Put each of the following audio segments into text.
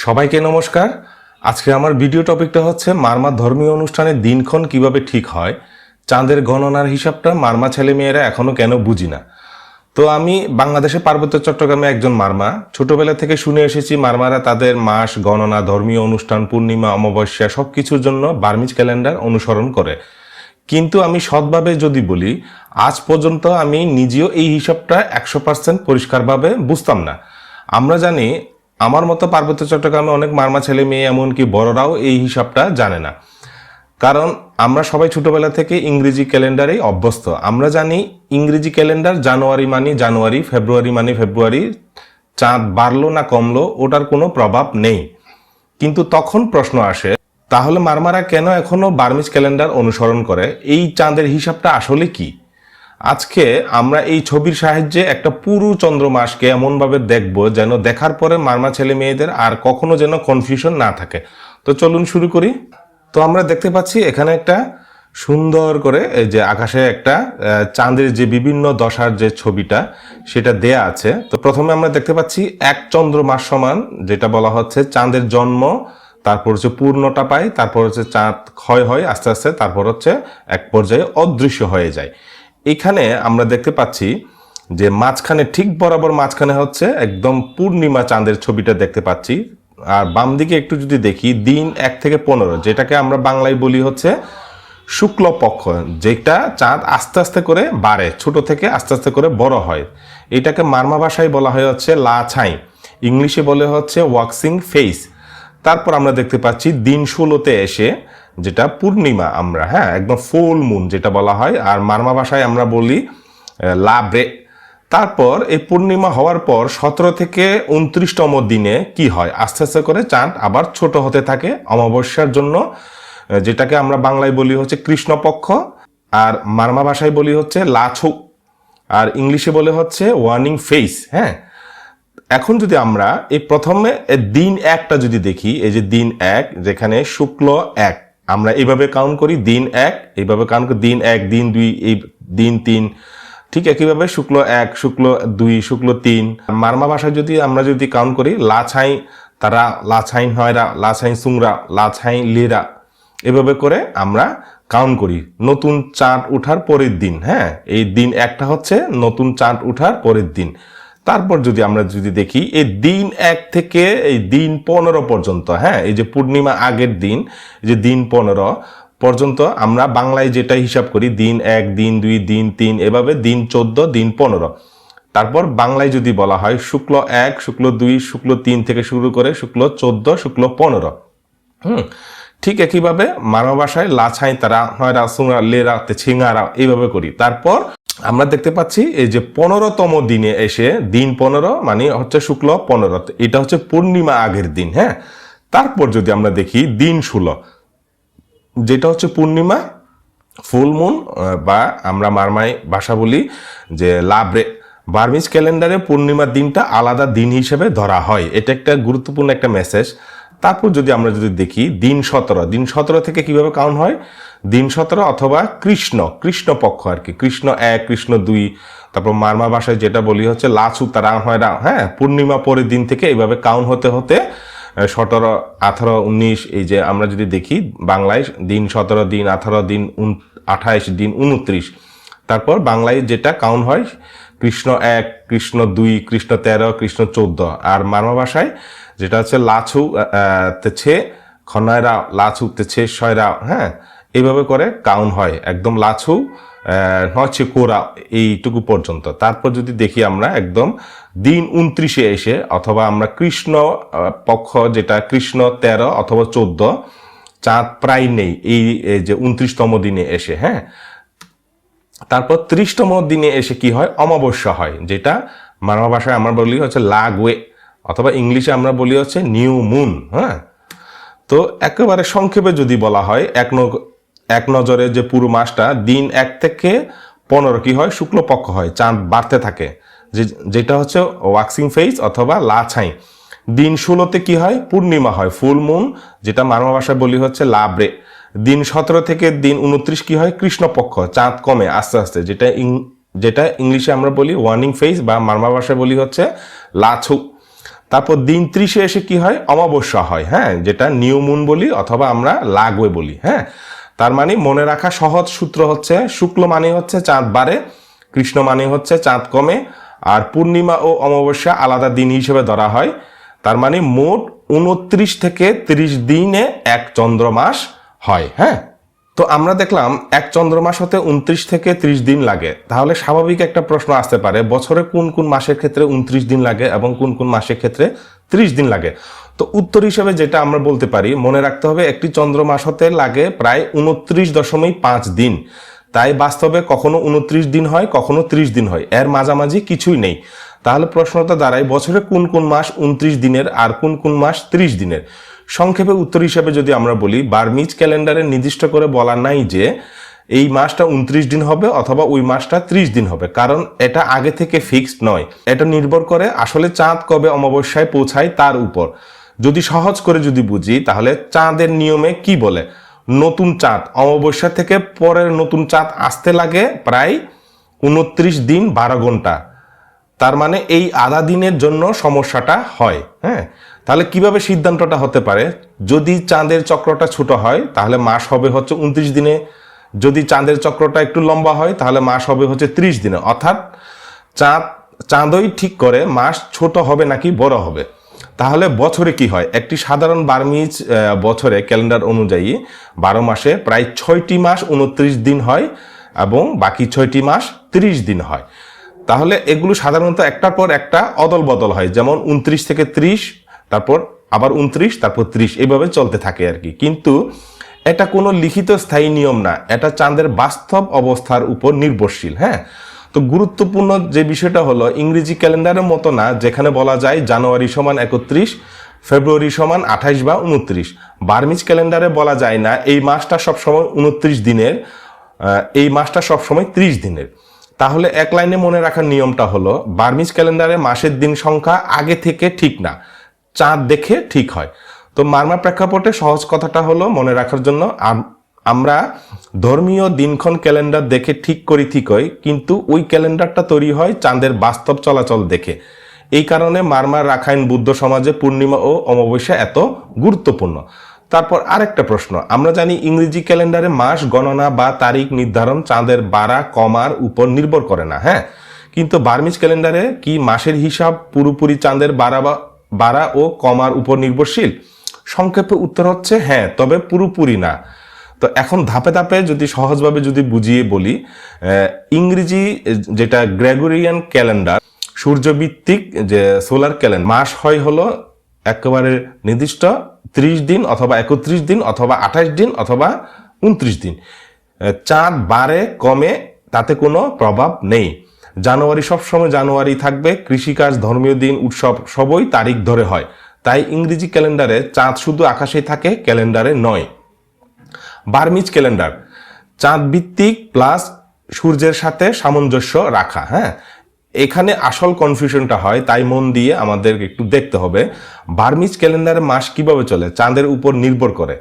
সবাইকে নমস্কার। আজকে আমার ভিডিও টপিকটা হচ্ছে মারমা ধর্মীয় অনুষ্ঠানের দিনক্ষণ কিভাবে ঠিক হয়। চাঁদের গণনার হিসাবটা মারমা ছেলেমেয়েরা এখনো কেন বুঝি না। তো আমি বাংলাদেশের পার্বত্য চট্টগ্রামে একজন মারমা, ছোটবেলা থেকে শুনে এসেছি মারমারা তাদের মাস গণনা, ধর্মীয় অনুষ্ঠান, পূর্ণিমা, অমাবস্যা সবকিছুর জন্য বার্মিজ ক্যালেন্ডার অনুসরণ করে। কিন্তু আমি সৎভাবে যদি বলি, আজ পর্যন্ত আমি নিজেও এই হিসাবটা 100% পরিষ্কারভাবে বুঝতাম না। আমরা জানি আমার মতো পার্বত্য চট্টগ্রামে অনেক মারমা ছেলে মেয়ে, এমনকি বড়রাও এই হিসাবটা জানে না। কারণ আমরা সবাই ছোটবেলা থেকে ইংরেজি ক্যালেন্ডারেই অভ্যস্ত। আমরা জানি ইংরেজি ক্যালেন্ডার জানুয়ারি মানে জানুয়ারি, ফেব্রুয়ারি মানে ফেব্রুয়ারি, চাঁদ বাড়লো না কমলো ওটার কোনো প্রভাব নেই। কিন্তু তখন প্রশ্ন আসে, তাহলে মারমারা কেন এখনো বার্মিজ ক্যালেন্ডার অনুসরণ করে? এই চাঁদের হিসাবটা আসলে কি? আজকে আমরা এই ছবির সাহায্যে একটা পুরো চন্দ্রমাসকে এমনভাবে দেখব যেন দেখার পরে মারমা ছেলে মেয়েদের আর কখনো যেন কনফিউশন না থাকে। তো চলুন শুরু করি। তো আমরা দেখতে পাচ্ছি এখানে একটা সুন্দর করে এই যে আকাশে একটা চাঁদের যে বিভিন্ন দশার যে ছবিটা সেটা দেয়া আছে। তো প্রথমে আমরা দেখতে পাচ্ছি এক চন্দ্রমাস সমান, যেটা বলা হচ্ছে চাঁদের জন্ম, তারপর হচ্ছে পূর্ণটা পায়, তারপর হচ্ছে চাঁদ ক্ষয় হয় আস্তে আস্তে, তারপর হচ্ছে এক পর্যায়ে অদৃশ্য হয়ে যায়। এখানে আমরা দেখতে পাচ্ছি যে মাঝখানে, ঠিক বরাবর মাঝখানে হচ্ছে একদম পূর্ণিমা চাঁদের ছবিটা দেখতে পাচ্ছি। আর বাম দিকে একটু যদি দেখি, দিন 1 থেকে 15, যেটাকে আমরা বাংলায় বলি হচ্ছে শুক্লপক্ষ, যেটা চাঁদ আস্তে আস্তে করে বাড়ে, ছোট থেকে আস্তে আস্তে করে বড় হয়। এটাকে মারমা ভাষায় বলা হয় হচ্ছে লা ছাই, ইংলিশে বলে হচ্ছে ওয়াক্সিং ফেস। তারপর আমরা দেখতে পাচ্ছি দিন 16তে এসে, যেটা পূর্ণিমা, আমরা একদম ফুল মুন যেটা বলা হয়, আর মারমা ভাষায় আমরা বলি লাব্রে। তারপর এই পূর্ণিমা হওয়ার পর 17 থেকে 29তম দিনে কি হয়, আস্তে আস্তে করে চাঁদ আবার ছোট হতে থাকে অমাবস্যার জন্য, যেটাকে আমরা বাংলায় বলি হচ্ছে কৃষ্ণপক্ষ, আর মারমা ভাষায় বলি হচ্ছে লাছু, আর ইংলিশে বলে হচ্ছে ওয়ার্নিং ফেস। এখন যদি আমরা এই প্রথমে দিন 1টা যদি দেখি, এই যে দিন 1, যেখানে শুক্ল 1, আমরা এইভাবে কাউন্ট করি, দিন 1 এইভাবে কাউন্ট করি, দিন 1, দিন 2, এই দিন 3, ঠিক একইভাবে শুক্ল 1, শুক্ল 2, শুক্ল 3। মারমা ভাষায় যদি আমরা যদি কাউন্ট করি, লাছাই তারা, লাছাই হয়রা, লাছাই সুংরা, লাছাই লেরা, এভাবে করে আমরা কাউন্ট করি নতুন চাঁদ উঠার পরের দিন। এই দিন 1টা হচ্ছে নতুন চাঁদ উঠার পরের দিন। তারপর যদি আমরা যদি দেখি, এই দিন 1 থেকে এই দিন 15 পর্যন্ত, এই যে পূর্ণিমা আগের দিন, যে দিন 15 পর্যন্ত আমরা বাংলায় যেটা হিসাব করি, দিন 1, দিন 2, দিন 3, এভাবে দিন 14, দিন 15। তারপর বাংলায় যদি বলা হয় শুক্ল 1, শুক্ল 2, শুক্ল 3 থেকে শুরু করে শুক্ল 14, শুক্ল 15। ঠিক একইভাবে মারমা ভাষায় লাছাই তারা, হয়রা, সুংরা, লেরা, ছিঙারা, এইভাবে করি। তারপর আমরা দেখতে পাচ্ছি এই যে 15তম দিনে এসে, দিন 15 মানে হচ্ছে শুক্ল 15, এটা হচ্ছে পূর্ণিমা আগের দিন। তারপর যদি আমরা দেখি দিন 16, যেটা হচ্ছে পূর্ণিমা, ফুল মুন, বা আমরা মারমাই ভাষা বলি যে লাব্রে। বার্মিজ ক্যালেন্ডারে পূর্ণিমার দিনটা আলাদা দিন হিসেবে ধরা হয়, এটা একটা গুরুত্বপূর্ণ একটা মেসেজ। তারপর যদি আমরা যদি দেখি দিন 17, দিন 17 থেকে কিভাবে কাউন্ট হয়, দিন 17 অথবা কৃষ্ণপক্ষ আর কি, কৃষ্ণ 1, কৃষ্ণ 2। তারপর মারমা ভাষায় যেটা বলি হচ্ছে লাছু তারা, হয়রা, পূর্ণিমা পরের দিন থেকে এইভাবে কাউন্ট হতে হতে 17, 18, 19, এই যে আমরা যদি দেখি বাংলায় দিন 17, দিন 18, দিন 28, দিন 29। তারপর বাংলায় যেটা কাউন্ট হয় কৃষ্ণ 1, কৃষ্ণ 2, কৃষ্ণ 13, কৃষ্ণ 14। আর মারমা ভাষায় যেটা হচ্ছে লাছু তেছে খনায়রা, লাছু তেছে শয়রা, এইভাবে করে কাউন্ট হয়, একদম লাছু হচ্ছে কোরা, এইটুকু পর্যন্ত। তারপর যদি দেখি আমরা একদম দিন 29-এ এসে, অথবা আমরা কৃষ্ণ পক্ষ, যেটা কৃষ্ণ 13 অথবা 14, চাঁদ প্রায় নেই এই যে 29তম দিনে এসে। তারপর 30তম দিনে এসে কি হয়, অমাবস্যা হয়, যেটা মারমা ভাষায় আমরা বলি হচ্ছে লাগওয়ে, অথবা ইংলিশে আমরা বলি হচ্ছে নিউ মুন। তো একেবারে সংক্ষেপে যদি বলা হয়, এক নজরে যে পুরো মাসটা দিন 1 থেকে 15 কি হয়, শুক্লপক্ষ হয়, চাঁদ বাড়তে থাকে, যেটা হচ্ছে ওয়াক্সিং ফেস অথবা লাছাই। দিন 16তে কি হয়, পূর্ণিমা হয়, ফুল মুন, যেটা মারমা ভাষায় বলি হচ্ছে লাব্রে। দিন 17 থেকে দিন 29 কি হয়, কৃষ্ণপক্ষ, চাঁদ কমে আস্তে আস্তে, যেটা ইংলিশে আমরা বলি ওয়ার্নিং ফেস, বা মারমা ভাষায় বলি হচ্ছে লাছু। তারপর দিন 30-এ এসে কি হয়, অমাবস্যা হয়, হ্যাঁ, যেটা নিউ মুন বলি অথবা আমরা লাগোয় বলি, হ্যাঁ। তার মানে মনে রাখা সহজ সূত্র হচ্ছে শুক্ল মানে হচ্ছে চাঁদ বাড়ে, কৃষ্ণ মানে হচ্ছে চাঁদ কমে, আর পূর্ণিমা ও অমাবস্যা আলাদা দিন হিসেবে ধরা হয়। তার মানে মোট 29 থেকে 30 দিনে এক চন্দ্রমাস হয়, হ্যাঁ। তো আমরা দেখলাম এক চন্দ্রমাস হতে 29 থেকে 30 দিন লাগে। তাহলে স্বাভাবিক একটা প্রশ্ন আসতে পারে, বছরে কোন কোন মাসের ক্ষেত্রে 29 দিন লাগে এবং কোন কোন মাসের ক্ষেত্রে 30 দিন লাগে। তো উত্তর হিসেবে যেটা আমরা বলতে পারি, মনে রাখতে হবে একটি চন্দ্রমাস হতে লাগে প্রায় 29.5 দিন। তাই বাস্তবে কখনো 29 দিন হয়, কখনো 30 দিন হয়, এর মাঝামাঝি কিছুই নেই। তাহলে প্রশ্নটা দাঁড়ায় বছরে কোন কোন মাস 29 দিনের আর কোন কোন মাস 30 দিনের। সংক্ষেপে উত্তর হিসেবে যদি আমরা বলি, বার্মিজ ক্যালেন্ডারে নির্দিষ্ট করে বলা নাই যে এই মাসটা 29 দিন হবে অথবা ওই মাসটা 30 দিন হবে, কারণ এটা আগে থেকে ফিক্সড নয়। এটা নির্ভর করে আসলে চাঁদ কবে অমাবস্যায় পৌঁছায় তার উপর। যদি সহজ করে যদি বুঝি, তাহলে চাঁদের নিয়মে কি বলে, নতুন চাঁদ অমাবস্যা থেকে পরের নতুন চাঁদ আসতে লাগে প্রায় 29 দিন 12 ঘন্টা। তার মানে এই আধা দিনের জন্য সমস্যাটা হয়, হ্যাঁ। তাহলে কিভাবে সিদ্ধান্তটা হতে পারে, যদি চাঁদের চক্রটা ছোট হয় তাহলে মাস হবে হচ্ছে 29 দিনে, যদি চাঁদের চক্রটা একটু লম্বা হয় তাহলে মাস হবে হচ্ছে 30 দিনে। অর্থাৎ চাঁদই ঠিক করে মাস ছোট হবে নাকি বড় হবে। তাহলে বছরে কি হয়, একটি সাধারণ বার্মিজ বছরে ক্যালেন্ডার অনুযায়ী 12 মাসে প্রায় 6টি মাস 29 দিন হয় এবং বাকি 6টি মাস 30 দিন হয়। তাহলে এগুলো সাধারণত একটার পর একটা অদল বদল হয়, যেমন 29 থেকে 30, তারপর আবার 29, তারপর 30, এইভাবে চলতে থাকে আর কি। কিন্তু এটা কোনো লিখিত স্থায়ী নিয়ম না, এটা চাঁদের বাস্তব অবস্থার উপর নির্ভরশীল, হ্যাঁ। তো গুরুত্বপূর্ণ যে বিষয়টা হলো, ইংরেজি ক্যালেন্ডারের মতো না যেখানে বলা যায় জানুয়ারি সমান 31, ফেব্রুয়ারি সমান 28 বা 29। বার্মিজ ক্যালেন্ডারে বলা যায় না এই মাসটা সবসময় 29 দিনের, এই মাসটা সবসময় 30 দিনের। তাহলে এক লাইনে মনে রাখার নিয়মটা হলো, বার্মিজ ক্যালেন্ডারে মাসের দিন সংখ্যা আগে থেকে ঠিক না, চাঁদ দেখে ঠিক হয়। তো মার্মা প্রেক্ষাপটে সহজ কথাটা হলো মনে রাখার জন্য, আমরা ধর্মীয় দিনক্ষণ ক্যালেন্ডার দেখে ঠিক করি ঠিকই, কিন্তু ওই ক্যালেন্ডারটা তৈরি হয় চাঁদের বাস্তব চলাচল দেখে। এই কারণে মার্মার রাখাইন বুদ্ধ সমাজে পূর্ণিমা ও অমাবস্যা এত গুরুত্বপূর্ণ। তারপর আরেকটা প্রশ্ন, আমরা জানি ইংরেজি ক্যালেন্ডারে মাস গণনা বা তারিখ নির্ধারণ চাঁদের বাড়া কমার উপর নির্ভর করে না, হ্যাঁ। কিন্তু বার্মিজ ক্যালেন্ডারে কি মাসের হিসাব পুরোপুরি চাঁদের বাড়া ও কমার উপর নির্ভরশীল? সংক্ষেপে উত্তর হচ্ছে হ্যাঁ, তবে পুরোপুরি না। তো এখন ধাপে ধাপে যদি সহজভাবে যদি বুঝিয়ে বলি, ইংরেজি যেটা গ্রেগরিয়ান ক্যালেন্ডার, সূর্যভিত্তিক যে সোলার ক্যালেন্ডার, মাস হয় হলো একেবারে নির্দিষ্ট 30 দিন অথবা 31 দিন অথবা 28 দিন অথবা 29 দিন। চাঁদ বাড়ে কমে তাতে কোনো প্রভাব নেই। জানুয়ারি সবসময় জানুয়ারি থাকবে, কৃষিকাজ, ধর্মীয় দিন, উৎসব সবই তারিখ ধরে হয়। তাই ইংরেজি ক্যালেন্ডারে চাঁদ শুধু আকাশেই থাকে, ক্যালেন্ডারে নয়। বার্মিজ ক্যালেন্ডার চাঁদ ভিত্তিক প্লাস সূর্যের সাথে সামঞ্জস্য রাখা, হ্যাঁ। এখানে আসল কনফিউশনটা হয়, তাই মন দিয়ে আমাদের একটু দেখতে হবে। বার্মিজ ক্যালেন্ডারে মাস কিভাবে চলে, চাঁদের উপর নির্ভর করে।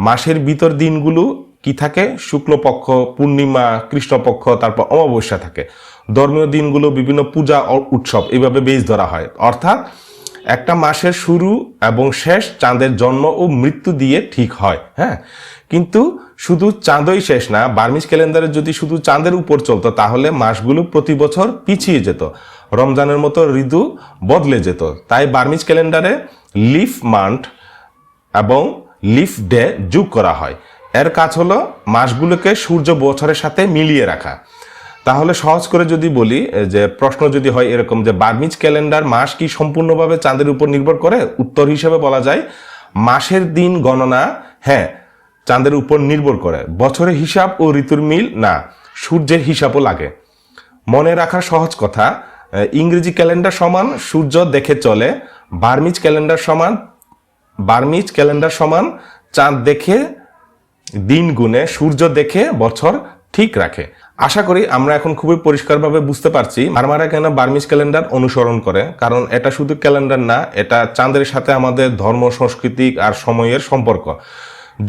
মাসের ভিতর দিনগুলো কি থাকে, শুক্লপক্ষ, পূর্ণিমা, কৃষ্ণপক্ষ, তারপর অমাবস্যা থাকে। ধর্মীয় দিনগুলো বিভিন্ন পূজা উৎসব এভাবে বেশ ধরা হয়। অর্থাৎ একটা মাসের শুরু এবং শেষ চাঁদের জন্ম ও মৃত্যু দিয়ে ঠিক হয়, হ্যাঁ। কিন্তু শুধু চাঁদই শেষ না, বার্মিজ ক্যালেন্ডারে যদি শুধু চাঁদের উপর চলতো তাহলে মাসগুলো প্রতি বছর পিছিয়ে যেত, রমজানের মতো ঋতু বদলে যেত। তাই বার্মিজ ক্যালেন্ডারে লিফ মান্থ এবং লিফ ডে যোগ করা হয়। এর কাজ হলো মাসগুলোকে সূর্য বছরের সাথে মিলিয়ে রাখা। তাহলে সহজ করে যদি বলি, যে প্রশ্ন যদি হয় এরকম যে বার্মিজ ক্যালেন্ডার মাস কি সম্পূর্ণভাবে চাঁদের উপর নির্ভর করে, উত্তর হিসেবে বলা যায় মাসের দিন গণনা হ্যাঁ চাঁদের উপর নির্ভর করে, বছরের হিসাব ও ঋতুর মিল না, সূর্যের হিসাবও লাগে। মনে রাখার সহজ কথা, ইংরেজি ক্যালেন্ডার সমান সূর্য দেখে চলে, বার্মিজ ক্যালেন্ডার সমান চাঁদ দেখে দিন গুনে, সূর্য দেখে বছর ঠিক রাখে। আশা করি আমরা এখন খুবই পরিষ্কারভাবে বুঝতে পারছি মারমারা কেন বার্মিজ ক্যালেন্ডার অনুসরণ করে। কারণ এটা শুধু ক্যালেন্ডার না, এটা চাঁদের সাথে আমাদের ধর্ম, সংস্কৃতি আর সময়ের সম্পর্ক।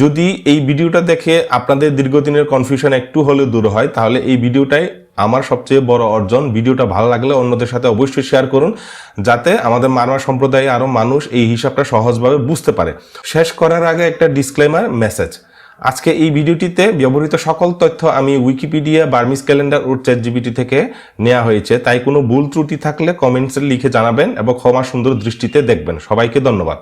যদি এই ভিডিওটা দেখে আপনাদের দীর্ঘদিনের কনফিউশন একটু হলেও দূর হয়, তাহলে এই ভিডিওটাই আমার সবচেয়ে বড় অর্জন। ভিডিওটা ভালো লাগলে অন্যদের সাথে অবশ্যই শেয়ার করুন, যাতে আমাদের মারমা সম্প্রদায়ে আরও মানুষ এই হিসাবটা সহজভাবে বুঝতে পারে। শেষ করার আগে একটা ডিসক্লেমার মেসেজ। আজকে এই ভিডিওটিতে ব্যবহৃত সকল তথ্য আমি উইকিপিডিয়া, বার্মিজ ক্যালেন্ডার ও চ্যাটজিপিটি থেকে নেওয়া হয়েছে, তাই কোনো ভুল ত্রুটি থাকলে কমেন্টসে লিখে জানাবেন এবং ক্ষমা সুন্দর দৃষ্টিতে দেখবেন। সবাইকে ধন্যবাদ।